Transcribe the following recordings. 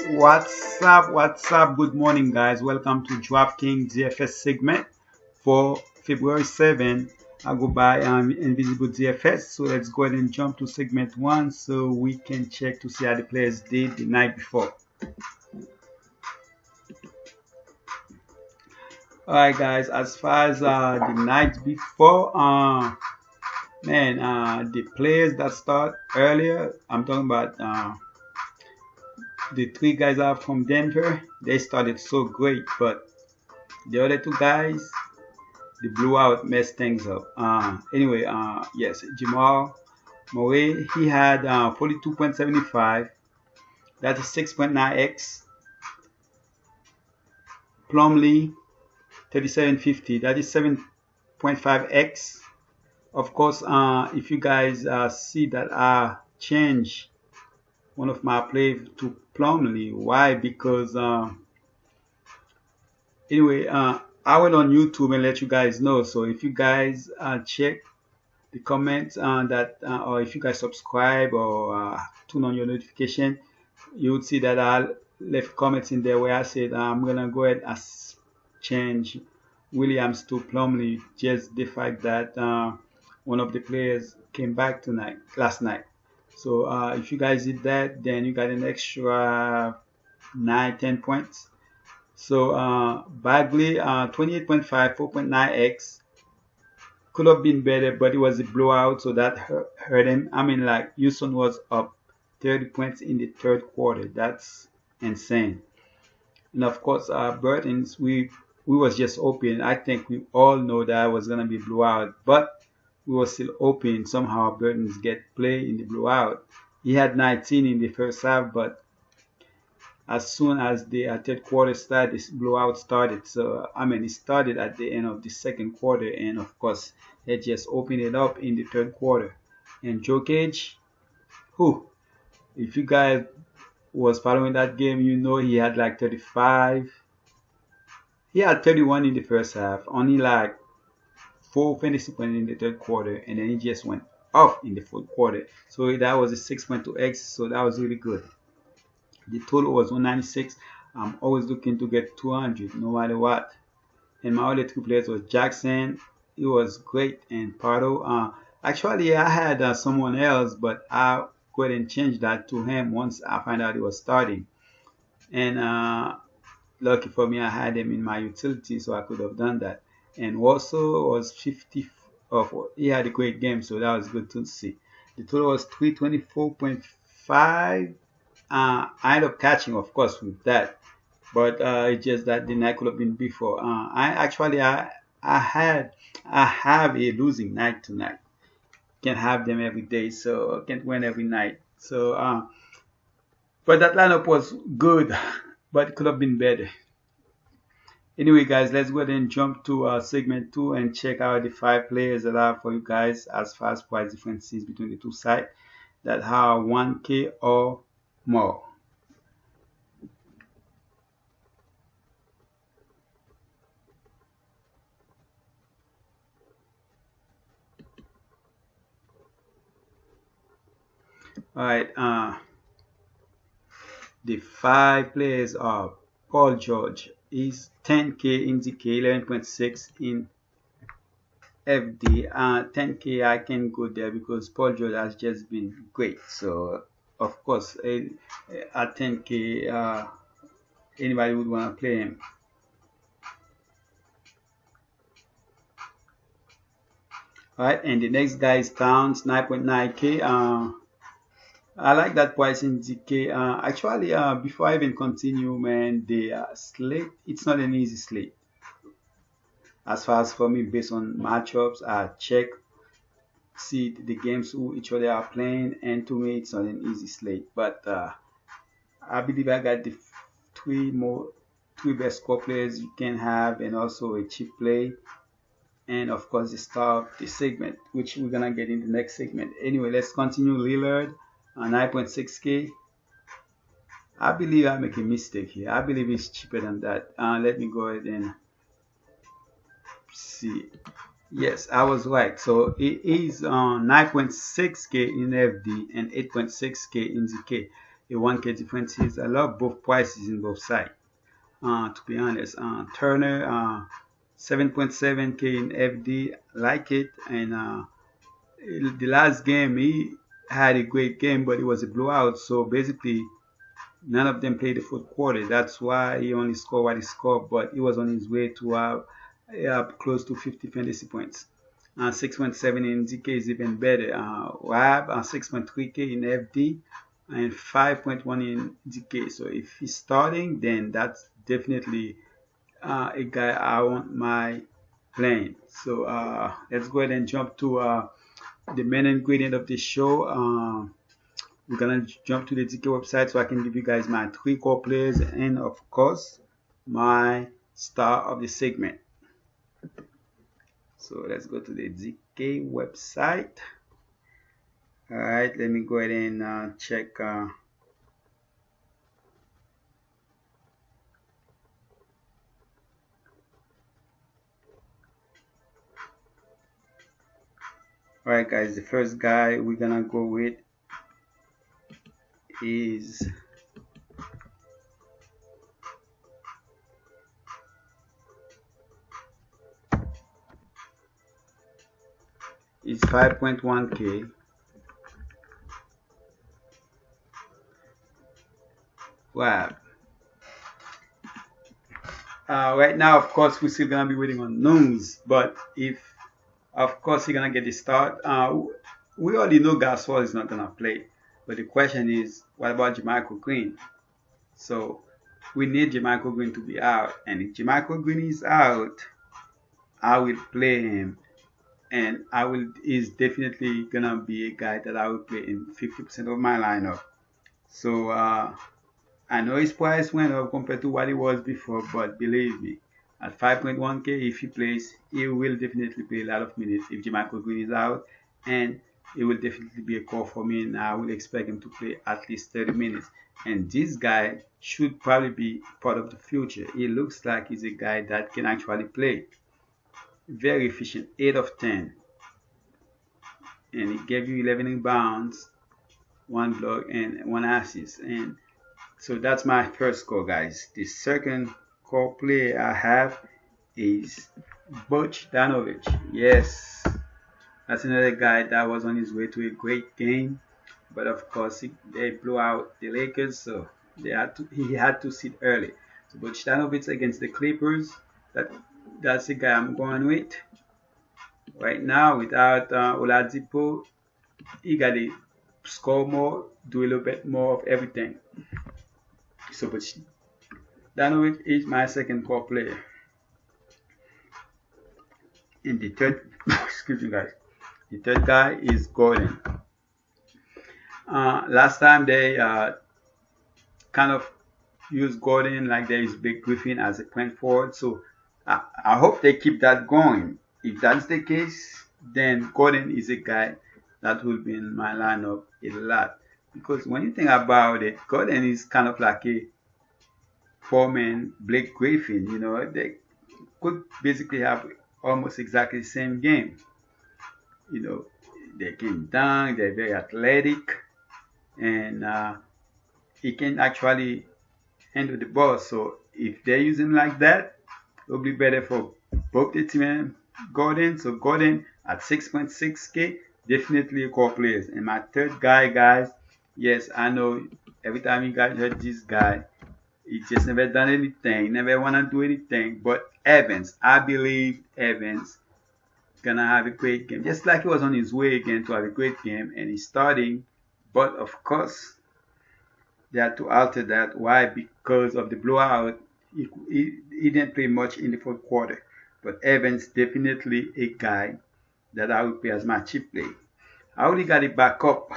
What's up? Good morning, guys. Welcome to Draftkingsnbadfs segment for February 7. I go by Invisible DFS. So let's go ahead and jump to segment 1 so we can check to see how the players did the night before. Alright, guys, as far as the night before, the players that start earlier, I'm talking about the three guys are from Denver. They started so great, but the other two guys, the blowout messed things up. Yes, Jamal Murray, he had 42.75. That's a 6.9x. Plumlee, 37.50. That is 7.5x. Of course, if you guys see that I changed one of my plays to Plumlee. Why? Because I went on YouTube and let you guys know. So if you guys check the comments or if you guys subscribe or turn on your notification, you would see that I left comments in there where I said I'm gonna go ahead and change Williams to Plumlee. Just the fact that one of the players came back last night. So if you guys did that, then you got an extra 9-10 points. So Bagley, 28.5, 4.9x. Could have been better, but it was a blowout, so that hurt him. I mean, like, Houston was up 30 points in the third quarter. That's insane. And of course, Burton's, we was just open. I think we all know that it was gonna be blowout, but we were still open. Somehow Burton's get play in the blowout. He had 19 in the first half, but as soon as the third quarter started, this blowout started. So it started at the end of the second quarter, and of course they just opened it up in the third quarter. And Jokic, if you guys was following that game, you know he had like 35. He had 31 in the first half, only like 4 fantasy points in the third quarter, and then he just went off in the fourth quarter. So that was a 6.2x, so that was really good. The total was 196. I'm always looking to get 200 no matter what. And my other two players was Jackson. He was great, and Pardo. Actually, I had someone else, but I go ahead and change that to him once I find out he was starting. And lucky for me, I had him in my utility, so I could have done that. And also was 50. He had a great game, so that was good to see. The total was 324.5. I ended up catching, of course, with that, but it's just that the night could have been before. I have a losing night tonight. Can't have them every day, so can't win every night. So, but that lineup was good, but it could have been better. Anyway, guys, let's go ahead and jump to segment 2 and check out the 5 players that are for you guys as far as price differences between the two sides that have 1K or more. Alright, the 5 players are Paul George. He's 10K in DK, 11.6 in FD. 10K I can go there because Paul George has just been great. So of course at 10K anybody would want to play him. Alright, and the next guy is Towns, 9.9K. I like that price in DK. Actually, before I even continue, man, the slate, it's not an easy slate. As far as for me, based on matchups, I check, see the games who each other are playing, and to me, it's not an easy slate. But I believe I got the three best score players you can have, and also a cheap play, and of course the star of the segment, which we're gonna get in the next segment. Anyway, let's continue. Lillard. 9.6K. I believe I make a mistake here. I believe it's cheaper than that. Let me go ahead and see. Yes, I was right. So it is 9.6K in FD and 8.6K in ZK. a 1K differences. I love both prices in both sides. To be honest, Turner 7.7K in FD, like it, and the last game he had a great game, but it was a blowout. So basically, none of them played the fourth quarter. That's why he only scored what he scored, but he was on his way to close to 50 fantasy points. 6.7 in DK is even better. Wab 6.3K in FD and 5.1 in DK. So if he's starting, then that's definitely a guy I want my playing. So let's go ahead and jump to the main ingredient of the show. We're gonna jump to the DK website so I can give you guys my 3 core players and of course my star of the segment. So let's go to the DK website. Alright, let me go ahead and check alright guys, the first guy we're gonna go with is is 5.1K. Wow. Right now, of course, we're still gonna be waiting on news, but if, of course, you're gonna get the start, we already know Gasol is not gonna play, but the question is, what about Jermichael Green? So we need Jermichael Green to be out, and if Jermichael Green is out, I will play him, and he's definitely gonna be a guy that I will play in 50% of my lineup. So I know his price went up compared to what it was before, but believe me, at 5.1K, if he plays, he will definitely play a lot of minutes if Jermichael Green is out, and it will definitely be a call for me, and I will expect him to play at least 30 minutes. And this guy should probably be part of the future. He looks like he's a guy that can actually play. Very efficient, 8 of 10. And he gave you 11 rebounds, 1 block, and 1 assist. And so that's my first score, guys. The second core player I have is Bogdanovic. Yes, that's another guy that was on his way to a great game, but of course they blew out the Lakers, so he had to sit early. So Bogdanovic against the Clippers, that's the guy I'm going with right now. Without Oladipo, he got to score more, do a little bit more of everything. So Bogdanovic is my second core player. And the third, excuse me guys, the third guy is Gordon. Last time they kind of used Gordon like there is Big Griffin as a point forward. So I hope they keep that going. If that's the case, then Gordon is a guy that will be in my lineup a lot. Because when you think about it, Gordon is kind of like a four-man Blake Griffin. You know, they could basically have almost exactly the same game. You know, they can dunk, they're very athletic, and he can actually handle the ball. So if they use him like that, it'll be better for both the team and Gordon. So Gordon at 6.6K, definitely a core players. And my third guy, guys, yes, I know every time you guys heard this guy, he just never done anything, never want to do anything. But Evans, I believe Evans gonna have a great game, just like he was on his way again to have a great game, and he's starting. But of course, they had to alter that. Why? Because of the blowout. He didn't play much in the fourth quarter. But Evans definitely a guy that I will play as my cheap play. I already got it back up.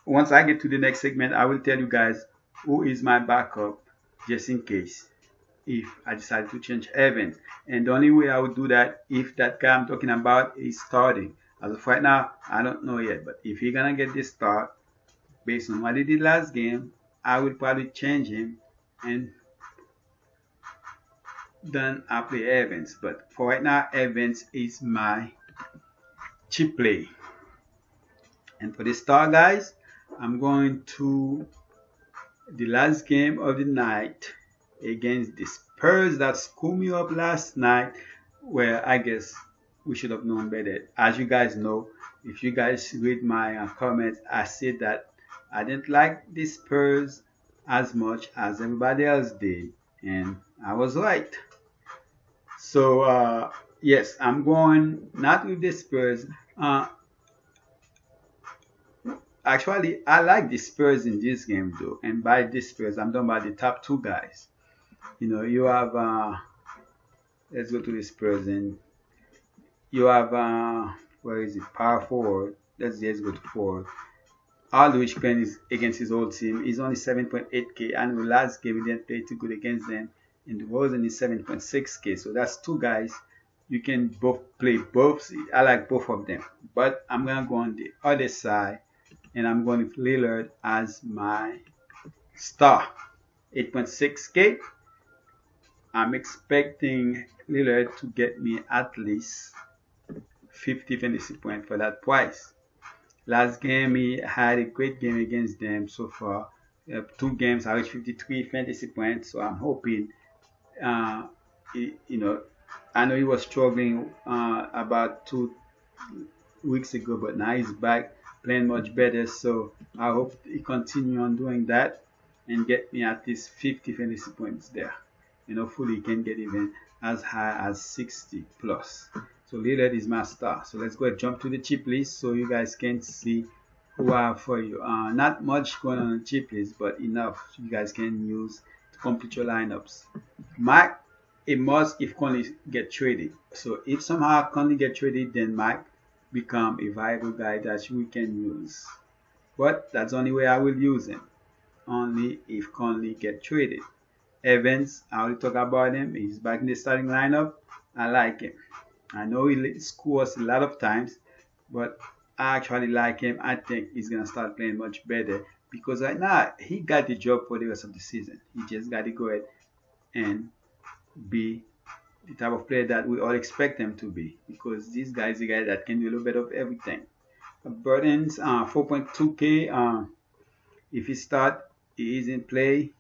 Once I get to the next segment, I will tell you guys who is my backup, just in case if I decide to change Evans. And the only way I would do that if that guy I'm talking about is starting. As of right now, I don't know yet. But if he's gonna get this start based on what he did last game, I will probably change him, and then I play Evans. But for right now, Evans is my cheap play. And for the star, guys, I'm going to the last game of the night against the Spurs that screwed me up last night, where I guess we should have known better. As you guys know, if you guys read my comments, I said that I didn't like the Spurs as much as everybody else did, and I was right. So yes, I'm going not with the Spurs. Actually, I like the Spurs in this game though, and by the Spurs, I'm talking about the top two guys. You know, you have let's go to the Spurs, and you have where is it? Power forward. Let's go to forward. Aldrich playing against his old team. He's only 7.8k, and the last game he didn't play too good against them. And the Rosen is 7.6k. So that's two guys you can both play both. I like both of them, but I'm gonna go on the other side, and I'm going with Lillard as my star. 8.6k. I'm expecting Lillard to get me at least 50 fantasy points for that price. Last game he had a great game against them so far. 2 games, I reached 53 fantasy points. So I'm hoping, you know, I know he was struggling about 2 weeks ago, but now he's back playing much better. So I hope he continue on doing that and get me at least 50 fantasy points there. And hopefully he can get even as high as 60 plus. So Lillard is my star. So let's go and jump to the chip list so you guys can see who I have for you. Not much going on the chip list, but enough so you guys can use to complete your lineups. Mike, a must if Conley get traded. So if somehow Conley get traded, then Mike become a viable guy that we can use. But that's the only way I will use him. Only if Conley get traded. Evans, I already talk about him. He's back in the starting lineup. I like him. I know he scores a lot of times, but I actually like him. I think he's going to start playing much better because right now he got the job for the rest of the season. He just got to go ahead and be the type of player that we all expect him to be, because this guy is a guy that can do a little bit of everything. Burden's 4.2k. If he start, he is in play.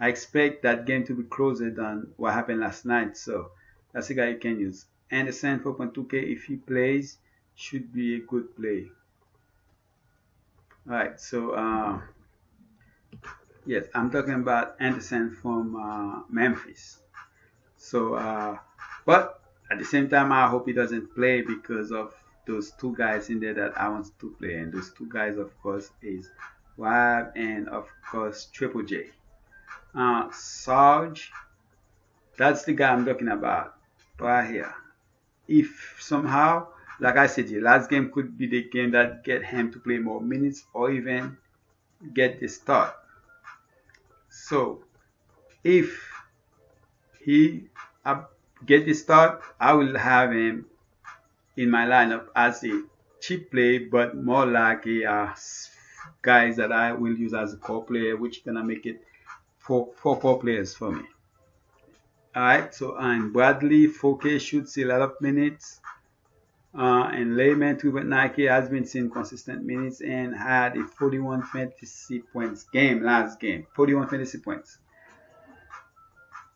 I expect that game to be closer than what happened last night, so that's a guy you can use. Anderson 4.2k, if he plays, should be a good play. Alright, so yes, I'm talking about Anderson from Memphis. So but at the same time, I hope he doesn't play because of those 2 guys in there that I want to play, and those 2 guys of course is Wab and of course Triple J. Sarge, that's the guy I'm talking about right here. If somehow, like I said, the last game could be the game that get him to play more minutes or even get the start. So if he get the start, I will have him in my lineup as a cheap play, but more like a guys that I will use as a core player, which gonna make it four core players for me. Alright, so and Bradley 4K should see a lot of minutes. And Layman 2.9K has been seeing consistent minutes and had a 41 fantasy points game last game. 41 fantasy points.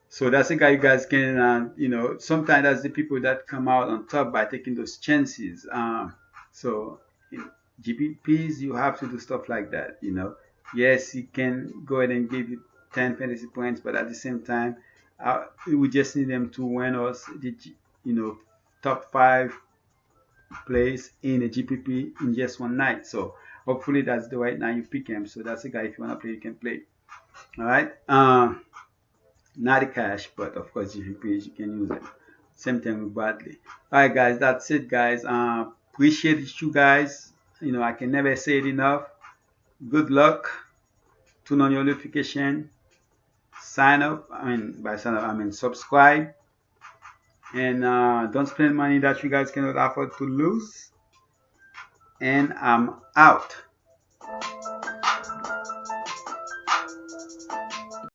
So that's a guy you guys can, you know, sometimes that's the people that come out on top by taking those chances. So in GPPs, you have to do stuff like that, you know. Yes, he can go ahead and give you 10 fantasy points, but at the same time, we just need them to win us the, you know, top 5 plays in a GPP in just one night. So hopefully that's the right night you pick him. So that's a guy, if you want to play, you can play. All right. Not a cash, but of course GPPs, you can use it. Same thing with Bradley. All right, guys, that's it, guys. Appreciate you guys. You know, I can never say it enough. Good luck. Turn on your notification. Sign up. By sign up, subscribe. And don't spend money that you guys cannot afford to lose. And I'm out.